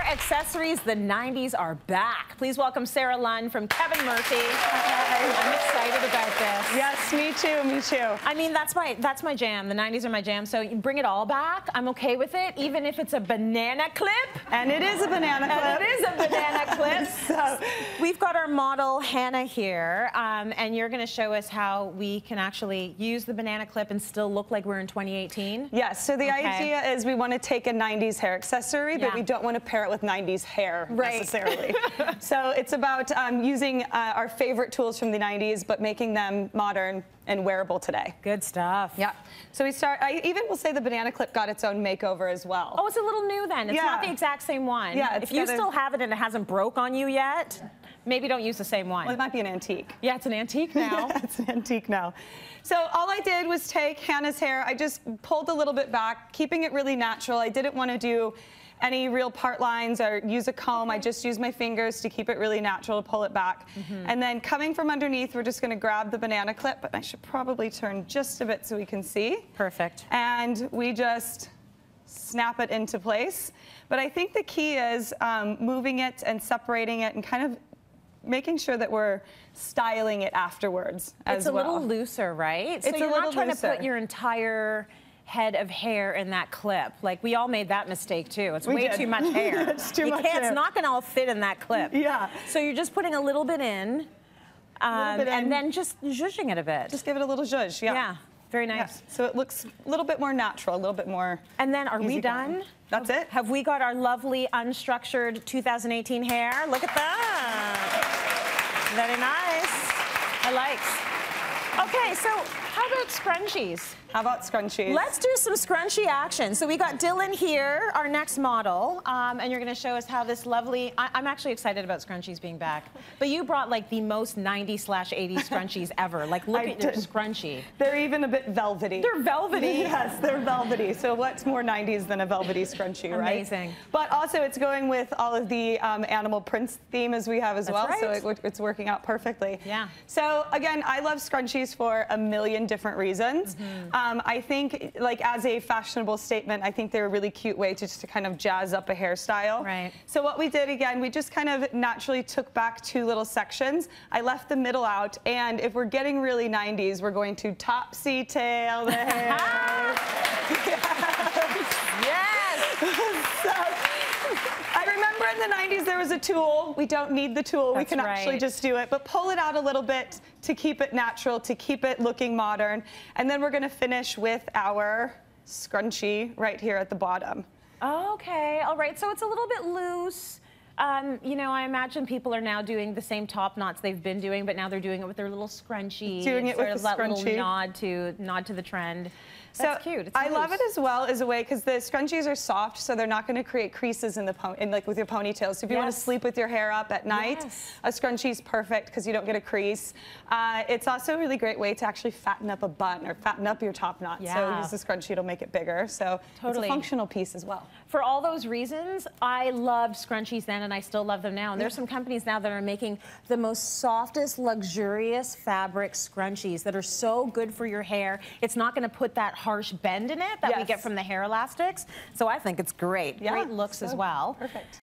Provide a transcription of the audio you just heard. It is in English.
accessories, the 90s are back. Please welcome Sarah Lund from Kevin Murphy. Hi. I'm excited about this. Yes, me too, me too. I mean, that's my jam. The 90s are my jam, so you bring it all back. I'm okay with it, even if it's a banana clip. And it is a banana clip. And it is a banana clip. So, we've got our model, Hannah, here, and you're going to show us how we can actually use the banana clip and still look like we're in 2018. yes, so the idea is we want to take a 90s hair accessory, but we don't want to pair it with 90s hair necessarily. So it's about using our favorite tools from the 90s, but making them modern and wearable today. Good stuff. Yeah. So I even will say the banana clip got its own makeover as well. Oh, it's a little new then. It's not the exact same one. Yeah. If you still have it and it hasn't broke on you yet, maybe don't use the same one. Well, it might be an antique. Yeah, it's an antique now. Yeah, it's an antique now. So all I did was take Hannah's hair. I just pulled a little bit back, keeping it really natural. I didn't want to do any real part lines or use a comb. I just used my fingers to keep it really natural, to pull it back. And then coming from underneath, we're just going to grab the banana clip, but I should probably turn just a bit so we can see. Perfect. And we just snap it into place. But I think the key is moving it and separating it and kind of making sure that we're styling it afterwards as well. It's a little looser, right? So you're not trying to put your entire head of hair in that clip. Like, we all made that mistake too. It's way too much hair. It's too much hair. It's not going to all fit in that clip. Yeah. So you're just putting a little bit in, and then just zhuzhing it a bit. Just give it a little zhuzh, yeah. Yeah, very nice. Yeah. So it looks a little bit more natural, a little bit more. And then, are we done? That's it. Have we got our lovely unstructured 2018 hair? Look at that. Very nice. I like. Okay, so how about scrunchies? How about scrunchies? Let's do some scrunchie action. So we got Dylan here, our next model, and you're going to show us how this lovely. I'm actually excited about scrunchies being back. But you brought like the most 90s/80s scrunchies ever. Like, look at your scrunchie. They're even a bit velvety. They're velvety. Yes, they're velvety. So what's more 90s than a velvety scrunchie, right? Amazing. But also, it's going with all of the animal prints theme as we have as well. Right. So it's working out perfectly. Yeah. So again, I love scrunchies for a million different reasons. I think, like, as a fashionable statement, I think they're a really cute way to kind of jazz up a hairstyle. Right. So what we did, again, we just kind of naturally took back two little sections. I left the middle out, and if we're getting really 90s, we're going to topsy-tail the hair. Yes! So, I remember in the 90s there was a tool. We don't need the tool. We can actually just do it. But pull it out a little bit to keep it natural, to keep it looking modern. And then we're going to finish with our scrunchie right here at the bottom. Okay, all right. So it's a little bit loose. You know, I imagine people are now doing the same top knots they've been doing, but now they're doing it with their little scrunchie. Doing it with the scrunchie. Little nod to the trend. That's cute. It's I love it as well as a way, because the scrunchies are soft, so they're not going to create creases in the like with your ponytails. So if you want to sleep with your hair up at night, a scrunchie is perfect because you don't get a crease. It's also a really great way to actually fatten up a bun or fatten up your top knot. So use the scrunchie, it'll make it bigger. So it's a functional piece as well. For all those reasons, I loved scrunchies then, and I still love them now. And there's some companies now that are making the most softest, luxurious fabric scrunchies that are so good for your hair. It's not going to put that harsh bend in it that we get from the hair elastics. So I think it's great. Great looks as well. Perfect.